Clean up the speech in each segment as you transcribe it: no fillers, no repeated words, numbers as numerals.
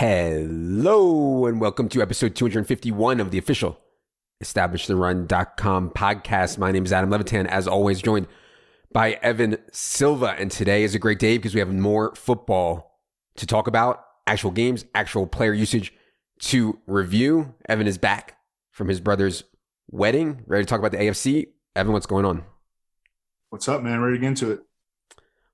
Hello and welcome to episode 251 of the official EstablishTheRun.com podcast. My name is Adam Levitan, as always, joined by Evan Silva. And today is a great day because we have more football to talk about, actual games, actual player usage to review. Evan is back from his brother's wedding, ready to talk about the AFC. Evan, what's going on? What's up, man? Ready to get into it.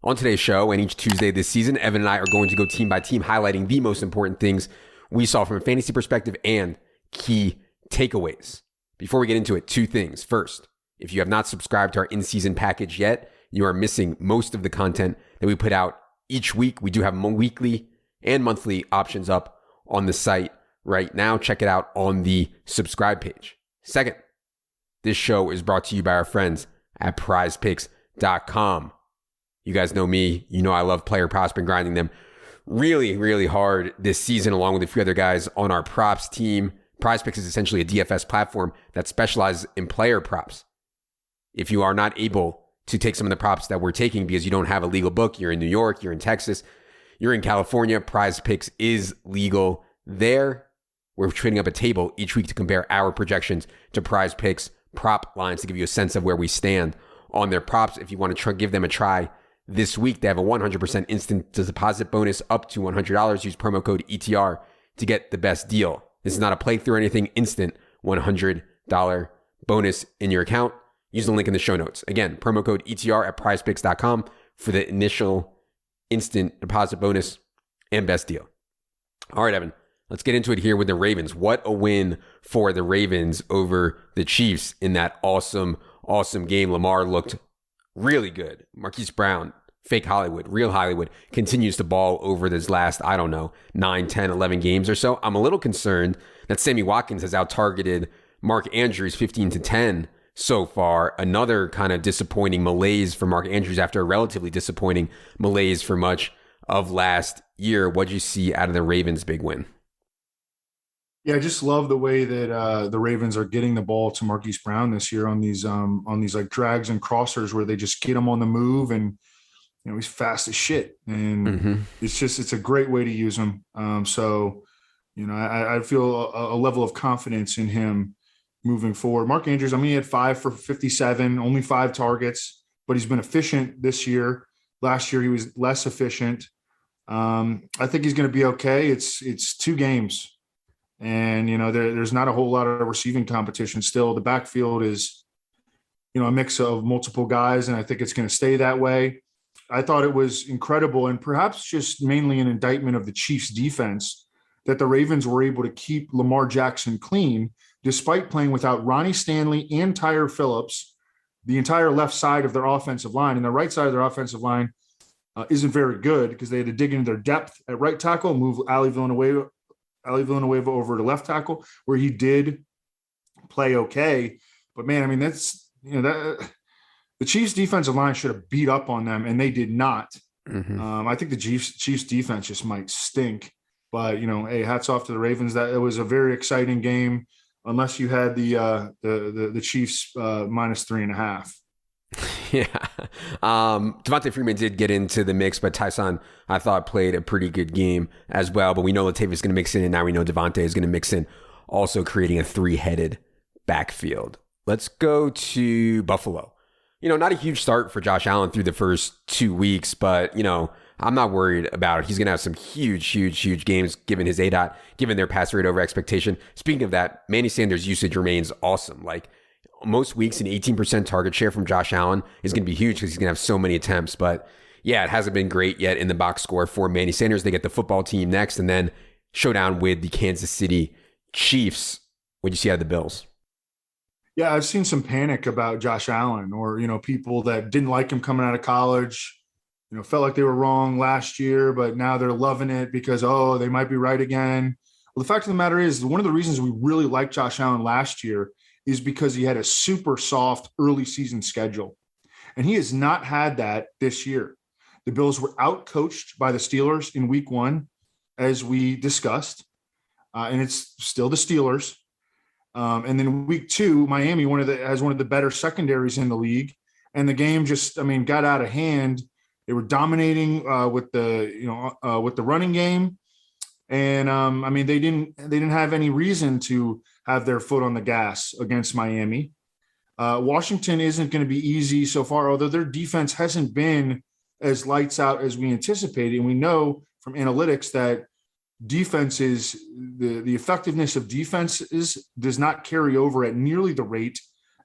On today's show, and each Tuesday this season, Evan and I are going to go team by team, highlighting the most important things we saw from a fantasy perspective and key takeaways. Before we get into it, two things. First, if you have not subscribed to our in-season package yet, you are missing most of the content that we put out each week. We do have weekly and monthly options up on the site right now. Check it out on the subscribe page. Second, this show is brought to you by our friends at PrizePicks.com. You guys know me. You know I love player props. Been grinding them really, really hard this season, along with a few other guys on our props team. PrizePicks is essentially a DFS platform that specializes in player props. If you are not able to take some of the props that we're taking because you don't have a legal book, you're in New York, you're in Texas, you're in California, PrizePicks is legal there. We're trading up a table each week to compare our projections to PrizePicks prop lines to give you a sense of where we stand on their props. If you want to give them a try this week, they have a 100% instant deposit bonus up to $100. Use promo code ETR to get the best deal. This is not a playthrough or anything. Instant $100 bonus in your account. Use the link in the show notes. Again, promo code ETR at prizepicks.com for the initial instant deposit bonus and best deal. All right, Evan, let's get into it here with the Ravens. What a win for the Ravens over the Chiefs in that awesome game. Lamar looked really good. Marquise Brown, fake Hollywood, real Hollywood, continues to ball over this last, 9, 10, 11 games or so. I'm a little concerned that Sammy Watkins has out-targeted Mark Andrews 15-10 so far. Another kind of disappointing malaise for Mark Andrews after a relatively disappointing malaise for much of last year. What'd you see out of the Ravens' big win? Yeah, I just love the way that the Ravens are getting the ball to Marquise Brown this year on these like drags and crossers where they just get him on the move, and he's fast as shit, and it's a great way to use him. So I feel a level of confidence in him moving forward. Mark Andrews, he had 5 for 57, only 5 targets, but he's been efficient this year. Last year he was less efficient. I think he's going to be okay. It's 2 games. And, there's not a whole lot of receiving competition still. The backfield is, a mix of multiple guys, and I think it's going to stay that way. I thought it was incredible, and perhaps just mainly an indictment of the Chiefs' defense, that the Ravens were able to keep Lamar Jackson clean despite playing without Ronnie Stanley and Tyre Phillips, the entire left side of their offensive line. And the right side of their offensive line isn't very good because they had to dig into their depth at right tackle, move Ali Villanueva over to left tackle, where he did play okay. But man, that's the Chiefs' defensive line should have beat up on them, and they did not. I think the Chiefs' defense just might stink. But hey, hats off to the Ravens. That it was a very exciting game, unless you had the Chiefs minus 3.5. Yeah. Devontae Freeman did get into the mix, but Tyson, I thought, played a pretty good game as well. But we know Latavius is going to mix in, and now we know Devontae is going to mix in, also creating a 3-headed backfield. Let's go to Buffalo. Not a huge start for Josh Allen through the first 2 weeks, but, I'm not worried about it. He's going to have some huge games given his ADOT, given their pass rate over expectation. Speaking of that, Manny Sanders' usage remains awesome. Like, most weeks, an 18% target share from Josh Allen is going to be huge because he's going to have so many attempts. But yeah, it hasn't been great yet in the box score for Manny Sanders. They get the football team next and then showdown with the Kansas City Chiefs. What do you see out of the Bills? Yeah, I've seen some panic about Josh Allen, or, people that didn't like him coming out of college, felt like they were wrong last year, but now they're loving it because, they might be right again. Well, the fact of the matter is, one of the reasons we really liked Josh Allen last year is because he had a super soft early season schedule. And he has not had that this year. The Bills were out-coached by the Steelers in week 1, as we discussed. And it's still the Steelers. And then week 2, Miami has one of the better secondaries in the league. And the game just, got out of hand. They were dominating with the running game. And I mean, they didn't have any reason to have their foot on the gas against Miami. Washington isn't going to be easy so far, although their defense hasn't been as lights out as we anticipated. And we know from analytics that defenses, the effectiveness of defenses does not carry over at nearly the rate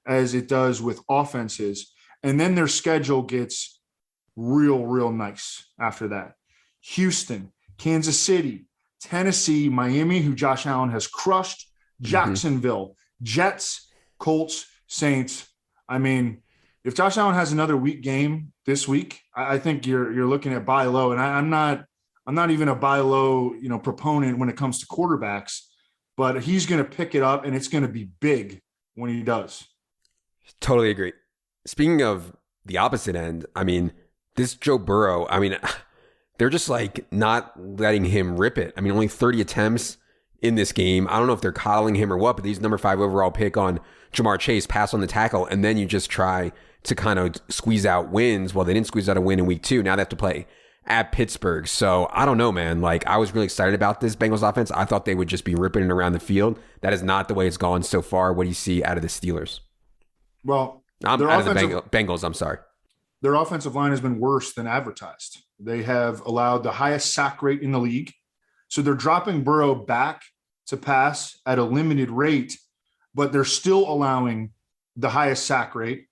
as it does with offenses. And then their schedule gets real nice after that. Houston, Kansas City, Tennessee, Miami, who Josh Allen has crushed, Jacksonville, Jets, Colts, Saints. I mean, if Josh Allen has another weak game this week, I think you're looking at buy low. And I'm not even a buy low, proponent when it comes to quarterbacks, but he's going to pick it up and it's going to be big when he does. Totally agree. Speaking of the opposite end, I mean, this Joe Burrow, I mean, they're just like not letting him rip it. I mean, only 30 attempts in this game. I don't know if they're coddling him or what, but he's number 5 overall pick on Jamar Chase, pass on the tackle, and then you just try to kind of squeeze out wins. Well, they didn't squeeze out a win in week 2. Now they have to play at Pittsburgh. So I don't know, man. Like, I was really excited about this Bengals offense. I thought they would just be ripping it around the field. That is not the way it's gone so far. What do you see out of the Steelers? Well, out of the Bengals, I'm sorry. Their offensive line has been worse than advertised. They have allowed the highest sack rate in the league. So they're dropping Burrow back to pass at a limited rate, but they're still allowing the highest sack rate.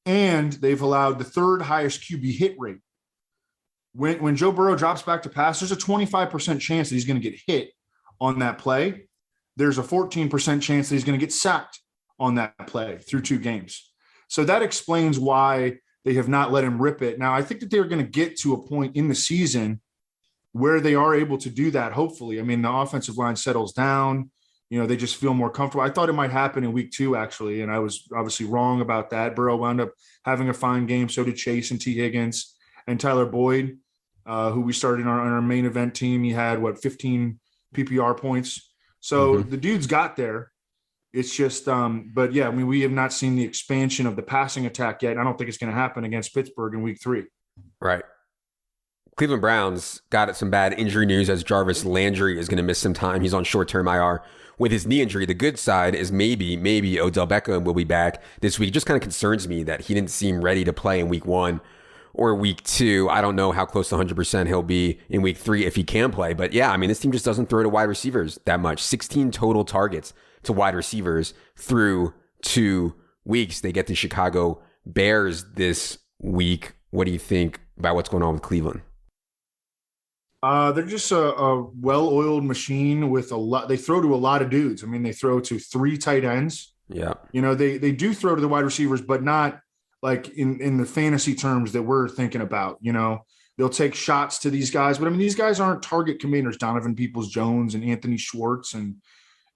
And they've allowed the 3rd highest QB hit rate. When Joe Burrow drops back to pass, there's a 25% chance that he's going to get hit on that play. There's a 14% chance that he's going to get sacked on that play through 2 games. So that explains why they have not let him rip it. Now, I think that they're going to get to a point in the season where they are able to do that, hopefully. I mean, the offensive line settles down. They just feel more comfortable. I thought it might happen in week 2, actually, and I was obviously wrong about that. Burrow wound up having a fine game. So did Chase and T. Higgins and Tyler Boyd, who we started on our main event team. He had, 15 PPR points. So the dude's got there. It's just, but yeah, I mean, we have not seen the expansion of the passing attack yet. I don't think it's going to happen against Pittsburgh in week 3. Right. Cleveland Browns got some bad injury news as Jarvis Landry is going to miss some time. He's on short-term IR with his knee injury. The good side is maybe Odell Beckham will be back this week. It just kind of concerns me that he didn't seem ready to play in week 1 or week 2. I don't know how close to 100% he'll be in week 3 if he can play. But yeah, I mean, this team just doesn't throw to wide receivers that much. 16 total targets to wide receivers through 2 weeks. They get the Chicago Bears this week. What do you think about what's going on with Cleveland? They're just a well-oiled machine with a lot. They throw to a lot of dudes. I mean, they throw to 3 tight ends. Yeah. They do throw to the wide receivers, but not like in the fantasy terms that we're thinking about. They'll take shots to these guys, but I mean, these guys aren't target commanders. Donovan Peoples-Jones and Anthony Schwartz. And,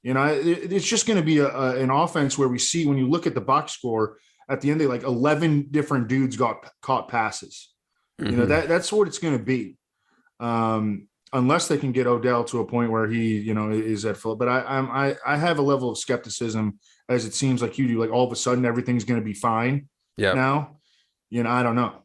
it's just going to be an offense where we see, when you look at the box score at the end, they 11 different dudes got caught passes. That's what it's going to be. Unless they can get Odell to a point where he, is at full. But I have a level of skepticism, as it seems like you do. Like all of a sudden everything's going to be fine. Yeah. Now, I don't know.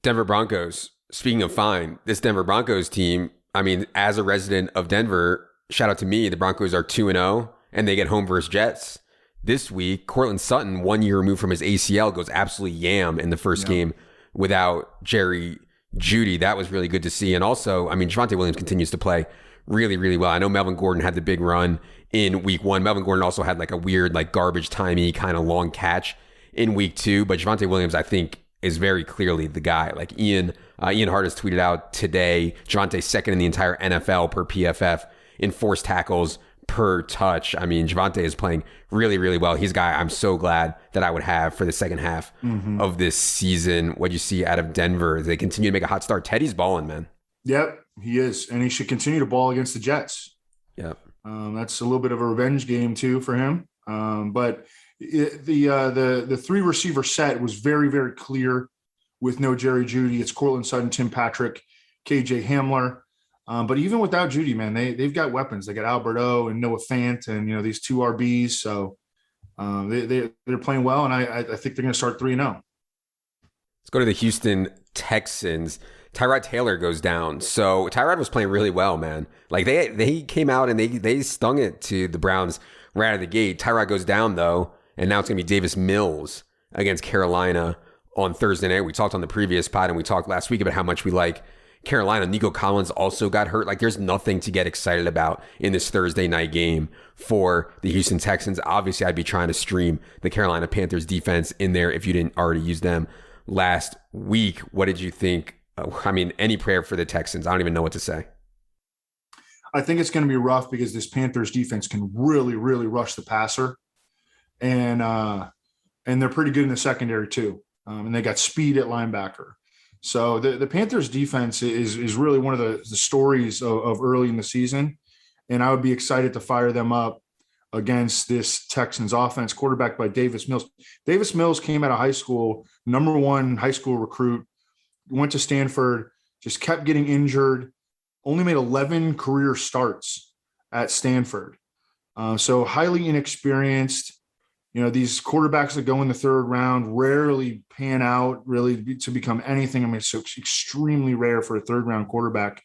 Denver Broncos. Speaking of fine, this Denver Broncos team. I mean, as a resident of Denver, shout out to me. The Broncos are 2-0, and they get home versus Jets this week. Cortland Sutton, 1 year removed from his ACL, goes absolutely yam in the first game without Jerry Jeudy. That was really good to see. And also, I mean, Javonte Williams continues to play really, really well. I know Melvin Gordon had the big run in week 1. Melvin Gordon also had a weird, garbage timey kind of long catch in week 2. But Javonte Williams, I think, is very clearly the guy. Ian Hart has tweeted out today, Javonte's second in the entire NFL per PFF in forced tackles per touch. I mean, Javonte is playing really, really well. He's a guy I'm so glad that I would have for the second half of this season. What you see out of Denver, they continue to make a hot start. Teddy's balling, man. Yep, he is. And he should continue to ball against the Jets. Yep. That's a little bit of a revenge game too for him. But the 3 receiver set was very, very clear with no Jerry Jeudy. It's Cortland Sutton, Tim Patrick, KJ Hamler. But even without Jeudy, man, they've got weapons. They got Alberto and Noah Fant and, these 2 RBs. So they're playing well, and I think they're going to start 3-0. Let's go to the Houston Texans. Tyrod Taylor goes down. So Tyrod was playing really well, man. Like they came out and they stung it to the Browns right out of the gate. Tyrod goes down though, and now it's gonna be Davis Mills against Carolina on Thursday night. We talked on the previous pod and we talked last week about how much we like Carolina. Nico Collins also got hurt. Like there's nothing to get excited about in this Thursday night game for the Houston Texans. Obviously, I'd be trying to stream the Carolina Panthers defense in there if you didn't already use them last week. What did you think? I mean, any prayer for the Texans? I don't even know what to say. I think it's going to be rough because this Panthers defense can really, really rush the passer, and they're pretty good in the secondary too. And they got speed at linebacker. So the Panthers defense is really one of the stories of early in the season. And I would be excited to fire them up against this Texans offense, quarterbacked by Davis Mills. Davis Mills came out of high school, #1 high school recruit, went to Stanford, just kept getting injured, only made 11 career starts at Stanford. So highly inexperienced. You know, these quarterbacks that go in the third round rarely pan out really to become anything. I mean, it's so extremely rare for a third round quarterback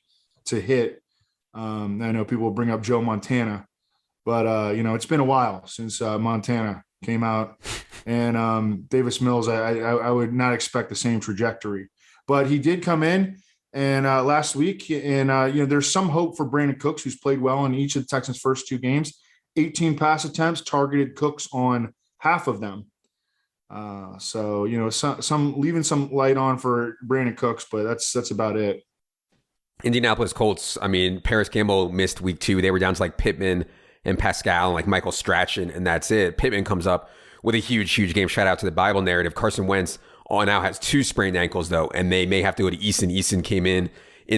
to hit. I know people bring up Joe Montana, but, you know, it's been a while since Montana came out. And Davis Mills, I would not expect the same trajectory. But he did come in and last week, and, you know, there's some hope for Brandon Cooks, who's played well in each of the Texans' first 2 games. 18 pass attempts, targeted Cooks on half of them. So, you know, some leaving some light on for Brandon Cooks, but that's about it. Indianapolis Colts, I mean, Paris Campbell missed week 2. They were down to like Pittman and Pascal and like Michael Strachan, and that's it. Pittman comes up with a huge game. Shout out to the Bible narrative. Carson Wentz now has 2 sprained ankles, though, and they may have to go to Eason. Eason came in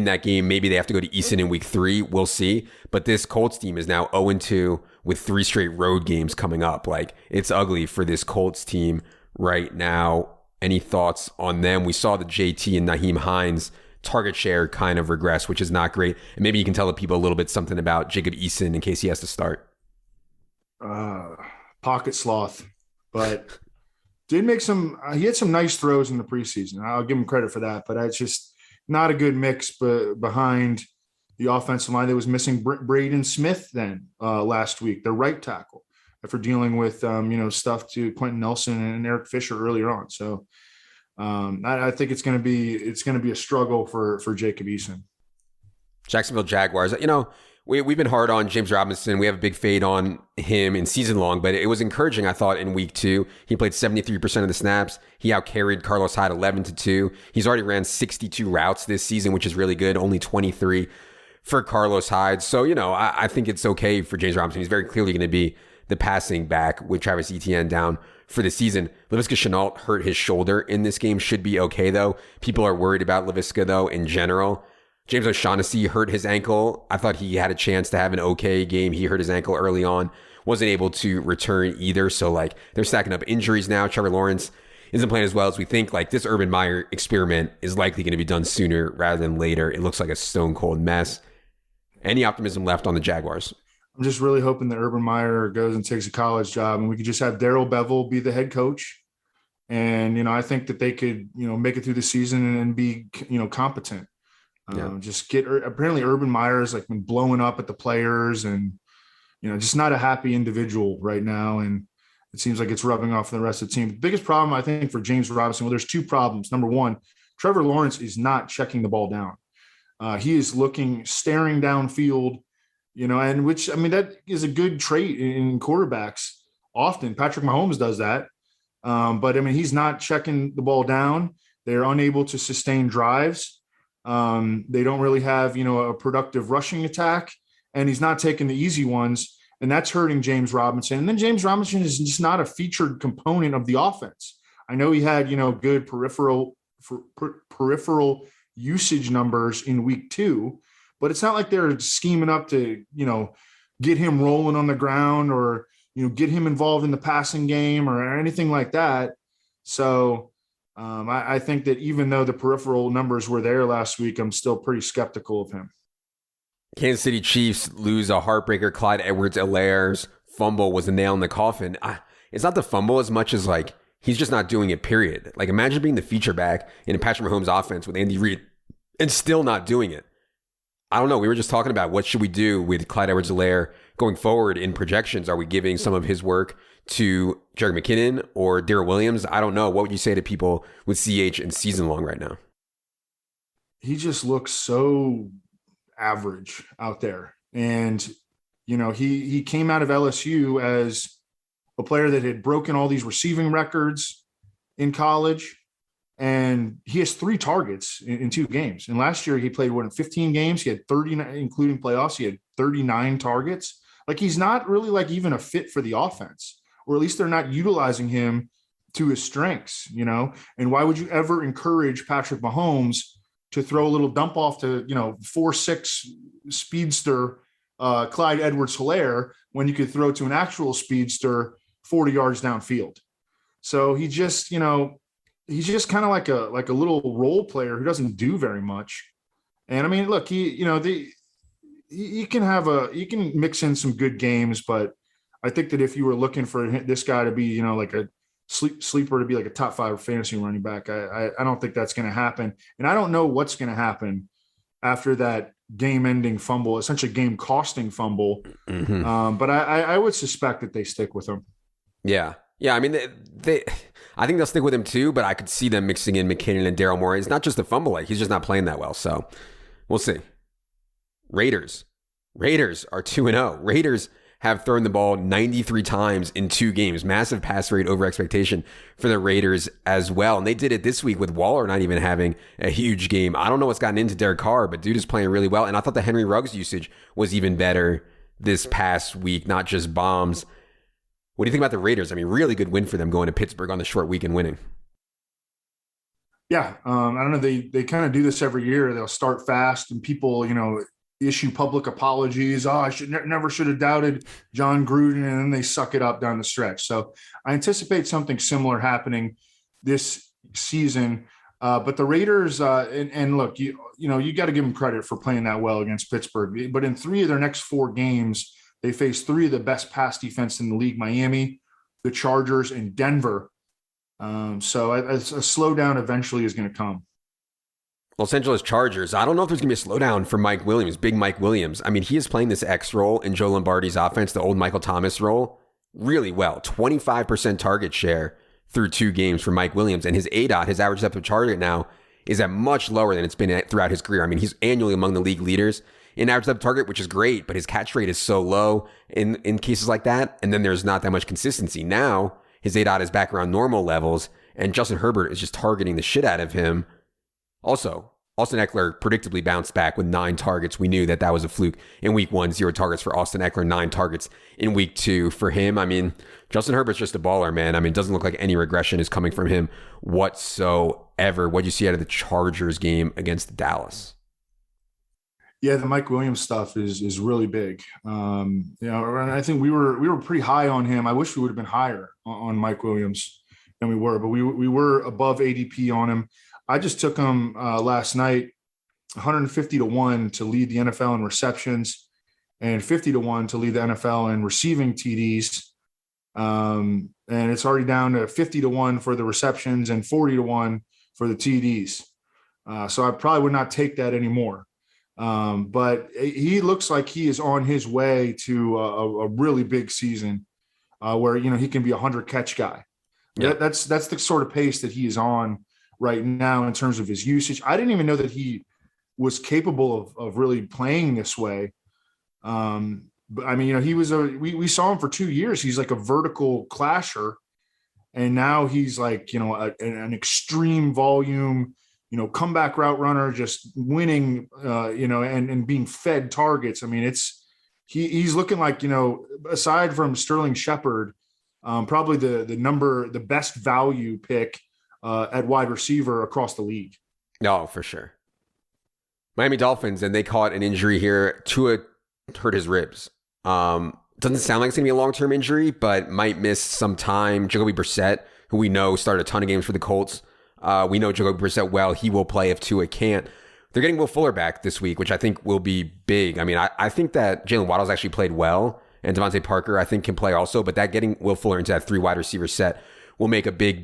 that game. Maybe they have to go to Eason in week 3. We'll see. But this Colts team is now 0-2 with 3 straight road games coming up. Like, it's ugly for this Colts team right now. Any thoughts on them? We saw the JT and Naheem Hines target share kind of regress, which is not great. And maybe you can tell the people a little bit something about Jacob Eason in case he has to start. Pocket sloth, but did make he had some nice throws in the preseason. I'll give him credit for that, but it's just not a good mix behind the offensive line. That was missing Braden Smith then last week, the right tackle, after dealing with, you know, stuff to Quentin Nelson and Eric Fisher earlier on. So I think it's going to be a struggle for Jacob Eason. Jacksonville Jaguars, you know, we've been hard on James Robinson. We have a big fade on him in season long, but it was encouraging, I thought, in week 2. He played 73% of the snaps. He outcarried Carlos Hyde 11-2. He's already ran 62 routes this season, which is really good. Only 23 for Carlos Hyde. So, you know, I think it's okay for James Robinson. He's very clearly going to be the passing back with Travis Etienne down for the season. Laviska Shenault hurt his shoulder in this game. Should be okay, though. People are worried about Laviska, though, in general. James O'Shaughnessy hurt his ankle. I thought he had a chance to have an okay game. He hurt his ankle early on. Wasn't able to return either. So, like, they're stacking up injuries now. Trevor Lawrence isn't playing as well as we think. Like, this Urban Meyer experiment is likely going to be done sooner rather than later. It looks like a stone cold mess. Any optimism left on the Jaguars? I'm just really hoping that Urban Meyer goes and takes a college job and we could just have Darrell Bevell be the head coach. And, you know, I think that they could, you know, make it through the season and be, you know, competent. Yeah. Apparently Urban Meyer has like been blowing up at the players and, you know, just not a happy individual right now. And it seems like it's rubbing off on the rest of the team. The biggest problem, I think, for James Robinson, well, there's 2 problems. Number one, Trevor Lawrence is not checking the ball down. He is staring downfield, you know, and which, I mean, that is a good trait in quarterbacks. Often Patrick Mahomes does that. But I mean, he's not checking the ball down. They're unable to sustain drives. They don't really have, you know, a productive rushing attack, and he's not taking the easy ones, and that's hurting James Robinson. And then James Robinson is just not a featured component of the offense. I know he had, you know, good peripheral usage numbers in week 2, but it's not like they're scheming up to, you know, get him rolling on the ground or, you know, get him involved in the passing game or anything like that. So I think that even though the peripheral numbers were there last week, I'm still pretty skeptical of him. Kansas City Chiefs lose a heartbreaker. Clyde Edwards-Helaire's fumble was a nail in the coffin. It's not the fumble as much as like he's just not doing it, period. Like imagine being the feature back in a Patrick Mahomes offense with Andy Reid and still not doing it. I don't know. We were just talking about what should we do with Clyde Edwards-Helaire going forward in projections. Are we giving some of his work to Jerick McKinnon or Darrell Williams? I don't know. What would you say to people with CH and season long right now? He just looks so average out there. And, you know, he came out of LSU as a player that had broken all these receiving records in college. And he has 3 targets in 2 games. And last year he played 15 games. He had 39, including playoffs. He had 39 targets. Like, he's not really like even a fit for the offense, or at least they're not utilizing him to his strengths, you know? And why would you ever encourage Patrick Mahomes to throw a little dump off to, you know, 4'6" speedster Clyde Edwards-Helaire when you could throw to an actual speedster 40 yards downfield? So he just, you know, he's just kind of like a little role player who doesn't do very much. And I mean, look, he can mix in some good games, but I think that if you were looking for this guy to be, you know, like a sleeper to be like a top 5 fantasy running back, I don't think that's going to happen. And I don't know what's going to happen after that game-ending fumble, essentially game-costing fumble. Mm-hmm. But I would suspect that they stick with him. Yeah. I mean, I think they'll stick with him too, but I could see them mixing in McKinnon and Daryl Morey. It's not just the fumble, like he's just not playing that well. So we'll see. Raiders are 2-0. Raiders have thrown the ball 93 times in 2 games. Massive pass rate over expectation for the Raiders as well. And they did it this week with Waller not even having a huge game. I don't know what's gotten into Derek Carr, but dude is playing really well. And I thought the Henry Ruggs usage was even better this past week, not just bombs. What do you think about the Raiders? I mean, really good win for them going to Pittsburgh on the short week and winning. Yeah, I don't know. They kind of do this every year. They'll start fast and people, you know, issue public apologies. I never should have doubted John Gruden, and then they suck it up down the stretch. So I anticipate something similar happening this season. But the Raiders, and look, you got to give them credit for playing that well against Pittsburgh. But in 3 of their next 4 games, they faced 3 of the best pass defense in the league: Miami, the Chargers, and Denver. So a slowdown eventually is going to come. Los Angeles Chargers, I don't know if there's going to be a slowdown for Mike Williams, big Mike Williams. I mean, he is playing this X role in Joe Lombardi's offense, the old Michael Thomas role, really well. 25% target share through 2 games for Mike Williams. And his ADOT, his average depth of target now, is at much lower than it's been throughout his career. I mean, he's annually among the league leaders in average depth of target, which is great, but his catch rate is so low in cases like that. And then there's not that much consistency. Now, his ADOT is back around normal levels, and Justin Herbert is just targeting the shit out of him. Also, Austin Eckler predictably bounced back with 9 targets. We knew that was a fluke in week 1, 0 targets for Austin Eckler, 9 targets in week 2 for him. I mean, Justin Herbert's just a baller, man. I mean, it doesn't look like any regression is coming from him whatsoever. What did you see out of the Chargers game against Dallas? Yeah, the Mike Williams stuff is really big. And I think we were pretty high on him. I wish we would have been higher on Mike Williams than we were, but we were above ADP on him. I just took him last night, 150-1 to lead the NFL in receptions and 50-1 to lead the NFL in receiving TDs. And it's already down to 50-1 for the receptions and 40-1 for the TDs. So I probably would not take that anymore. But he looks like he is on his way to a really big season where, you know, he can be a 100-catch guy. Yeah. That's the sort of pace that he is on right now in terms of his usage. I didn't even know that he was capable of really playing this way. But I mean, you know, he was we saw him for 2 years. He's like a vertical clasher. And now he's like, you know, an extreme volume, you know, comeback route runner, just winning, you know, and being fed targets. I mean, he's looking like, you know, aside from Sterling Shepard, probably the best value pick at wide receiver across the league. No, for sure. Miami Dolphins, and they caught an injury here. Tua hurt his ribs. Doesn't sound like it's going to be a long-term injury, but might miss some time. Jacoby Brissett, who we know started a ton of games for the Colts. We know Jacoby Brissett well. He will play if Tua can't. They're getting Will Fuller back this week, which I think will be big. I mean, I think that Jalen Waddle's actually played well, and Devontae Parker, I think, can play also, but that getting Will Fuller into that 3 wide receiver set will make a big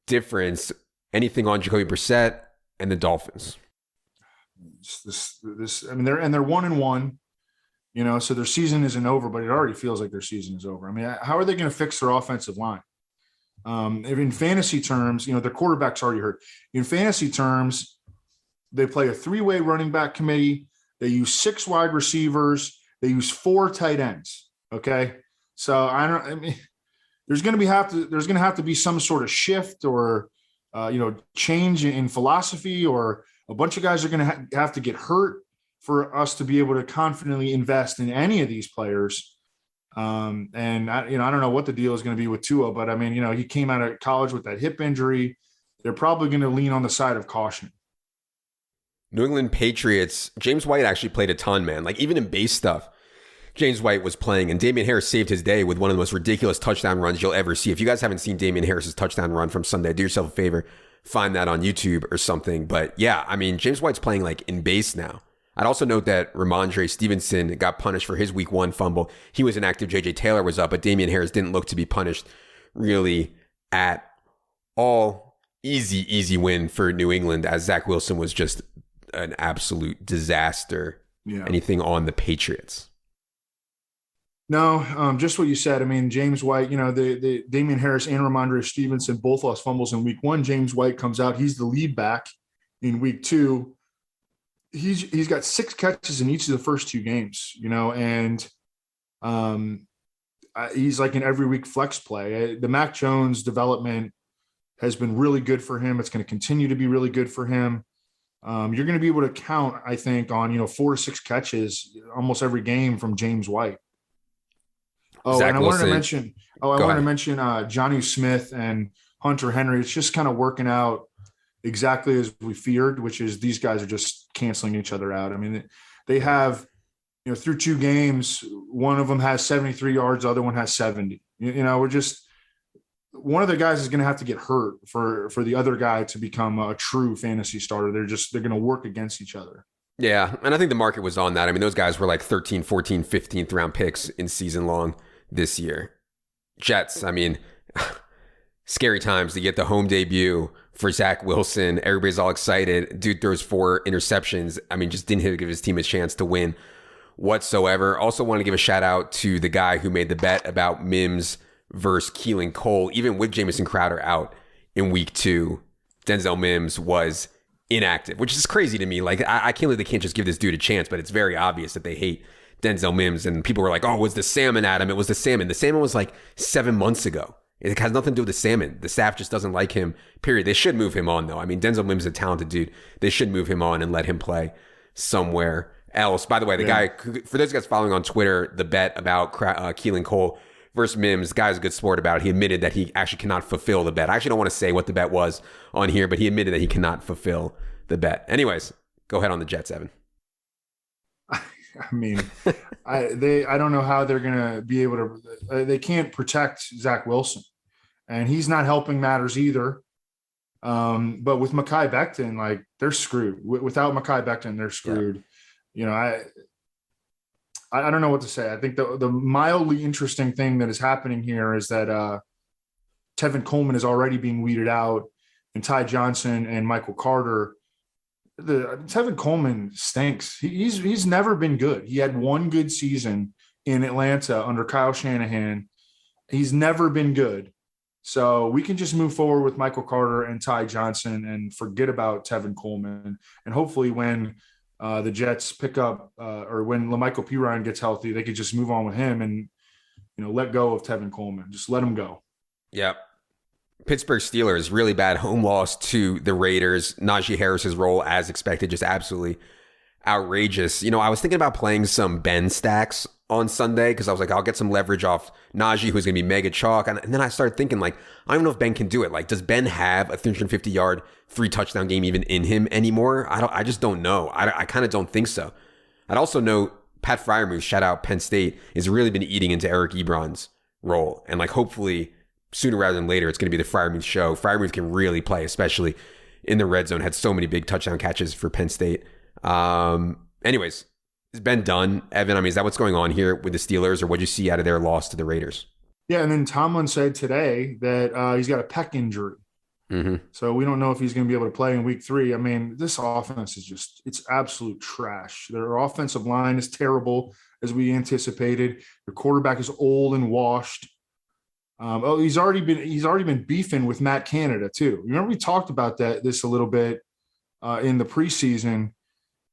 difference. Anything on Jacoby Brissett and the Dolphins? this. I mean, they're 1-1. So their season isn't over, but it already feels like their season is over. I mean, how are they going to fix their offensive line? If in fantasy terms, their quarterback's already hurt. In fantasy terms, they play a 3-way running back committee. They use 6 wide receivers. They use 4 tight ends. Okay, so there's going to have to be some sort of shift or change in philosophy, or a bunch of guys are going to have to get hurt for us to be able to confidently invest in any of these players. And I don't know what the deal is going to be with Tua, but I mean, he came out of college with that hip injury. They're probably going to lean on the side of caution. New England Patriots, James White actually played a ton, man. Like even in base stuff, James White was playing, and Damian Harris saved his day with one of the most ridiculous touchdown runs you'll ever see. If you guys haven't seen Damian Harris's touchdown run from Sunday, do yourself a favor, find that on YouTube or something. But yeah, I mean, James White's playing like in base now. I'd also note that Ramondre Stevenson got punished for his week 1 fumble. He was inactive. JJ Taylor was up, but Damian Harris didn't look to be punished really at all. Easy win for New England, as Zach Wilson was just an absolute disaster. Yeah. Anything on the Patriots? No, just what you said. I mean, James White, the Damian Harris and Ramondre Stevenson both lost fumbles in week 1. James White comes out. He's the lead back in week 2. He's got 6 catches in each of the first 2 games, and he's like an every week flex play. The Mac Jones development has been really good for him. It's going to continue to be really good for him. You're going to be able to count, I think, on 4 to 6 catches almost every game from James White. Oh, Zach and I wanted to mention Jonnu Smith and Hunter Henry. It's just kind of working out exactly as we feared, which is these guys are just canceling each other out. I mean, they have, through 2 games, one of them has 73 yards, the other one has 70. We're just, one of the guys is going to have to get hurt for the other guy to become a true fantasy starter. They're going to work against each other. Yeah, and I think the market was on that. I mean, those guys were like 13, 14, 15th round picks in season long this year. Jets, I mean, scary times to get the home debut for Zach Wilson. Everybody's all excited. Dude throws 4 interceptions. I mean, just didn't give his team a chance to win whatsoever. Also want to give a shout out to the guy who made the bet about Mims versus Keelan Cole. Even with Jamison Crowder out in week 2, Denzel Mims was inactive, which is crazy to me. Like, I can't believe they can't just give this dude a chance, but it's very obvious that they hate Denzel Mims. And people were like, oh, it was the salmon, Adam. It was the salmon. The salmon was like 7 months ago. It has nothing to do with the salmon. The staff just doesn't like him, period. They should move him on, though. I mean, Denzel Mims is a talented dude. They should move him on and let him play somewhere else. By the way, the guy, for those guys following on Twitter, the bet about Keelan Cole versus Mims, the guy's a good sport about it. He admitted that he actually cannot fulfill the bet. I actually don't want to say what the bet was on here, but he admitted that he cannot fulfill the bet. Anyways, go ahead on the Jets, Evan. I mean, I don't know how they're going to be able to. They can't protect Zach Wilson, and he's not helping matters either. But with Mekhi Becton, like, they're screwed. Without Mekhi Becton, they're screwed. Yeah. I don't know what to say. I think the mildly interesting thing that is happening here is that Tevin Coleman is already being weeded out, and Ty Johnson and Michael Carter. Tevin Coleman stinks. He's never been good. He had 1 good season in Atlanta under Kyle Shanahan. He's never been good. So we can just move forward with Michael Carter and Ty Johnson and forget about Tevin Coleman. And hopefully when the Jets pick up or when LaMichael Pirine gets healthy, they could just move on with him and, let go of Tevin Coleman. Just let him go. Yep. Pittsburgh Steelers, really bad home loss to the Raiders. Najee Harris's role, as expected, just absolutely outrageous. I was thinking about playing some Ben stacks on Sunday because I was like, I'll get some leverage off Najee, who's going to be mega chalk. And then I started thinking, like, I don't know if Ben can do it. Like, does Ben have a 350-yard, 3-touchdown game even in him anymore? I just don't know. I kind of don't think so. I'd also note Pat Freiermuth, shout out Penn State, has really been eating into Eric Ebron's role. And, like, hopefully sooner rather than later, it's going to be the Freiermuth show. Freiermuth can really play, especially in the red zone. Had so many big touchdown catches for Penn State. Anyways, is Ben done, Evan? I mean, is that what's going on here with the Steelers, or what'd you see out of their loss to the Raiders? Yeah, and then Tomlin said today that he's got a pec injury. So we don't know if he's going to be able to play in week 3. I mean, this offense is it's absolute trash. Their offensive line is terrible, as we anticipated. Their quarterback is old and washed. He's already been beefing with Matt Canada too. Remember we talked about this a little bit in the preseason,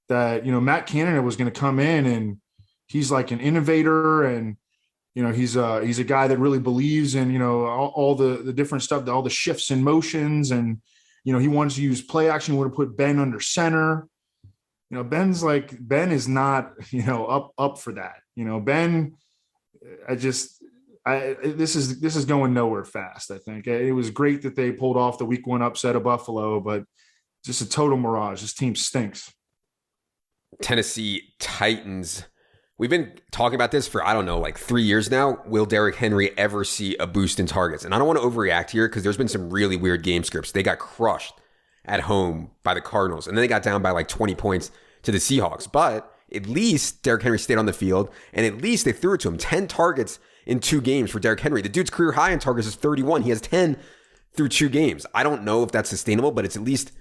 that Matt Canada was going to come in and he's like an innovator, and he's a guy that really believes in all the different stuff, all the shifts and motions, and he wants to use play action. He would have put Ben under center. Ben is not up for that. Ben, this is going nowhere fast. I think it was great that they pulled off the week 1 upset of Buffalo, but just a total mirage. This team stinks. Tennessee Titans. We've been talking about this for, 3 years now. Will Derrick Henry ever see a boost in targets? And I don't want to overreact here because there's been some really weird game scripts. They got crushed at home by the Cardinals, and then they got down by 20 points to the Seahawks. But at least Derrick Henry stayed on the field, and at least they threw it to him. 10 targets in 2 games for Derrick Henry. The dude's career high in targets is 31. He has 10 through 2 games. I don't know if that's sustainable, but it's at least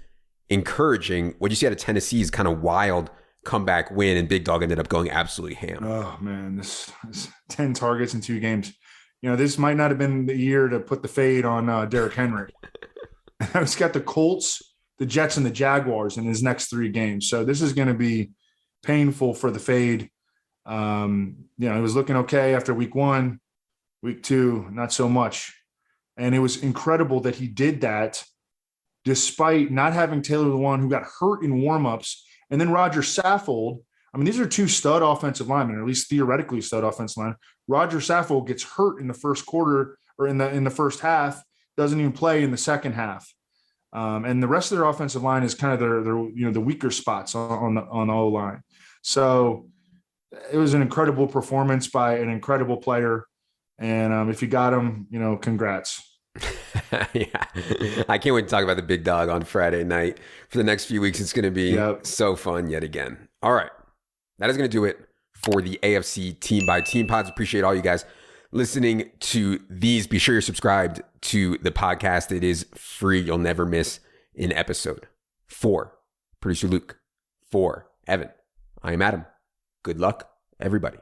encouraging. What you see out of Tennessee's kind of wild comeback win, and Big Dog ended up going absolutely ham. Oh man, this 10 targets in 2 games. This might not have been the year to put the fade on Derrick Henry. He's got the Colts, the Jets, and the Jaguars in his next 3 games. So this is going to be painful for the fade. It was looking okay after week 1, week 2, not so much. And it was incredible that he did that despite not having Taylor Lewan, who got hurt in warmups, and then Roger Saffold. I mean, these are 2 stud offensive linemen, or at least theoretically stud offensive line. Roger Saffold gets hurt in the first quarter, or in the first half, doesn't even play in the second half. And the rest of their offensive line is kind of their the weaker spots on the O-line. So it was an incredible performance by an incredible player. And if you got him, congrats. Yeah. I can't wait to talk about the Big Dog on Friday night. For the next few weeks, it's going to be so fun yet again. All right. That is going to do it for the AFC Team by Team pods. Appreciate all you guys listening to these. Be sure you're subscribed to the podcast. It is free. You'll never miss an episode. For producer Luke, for Evan, I am Adam. Good luck, everybody.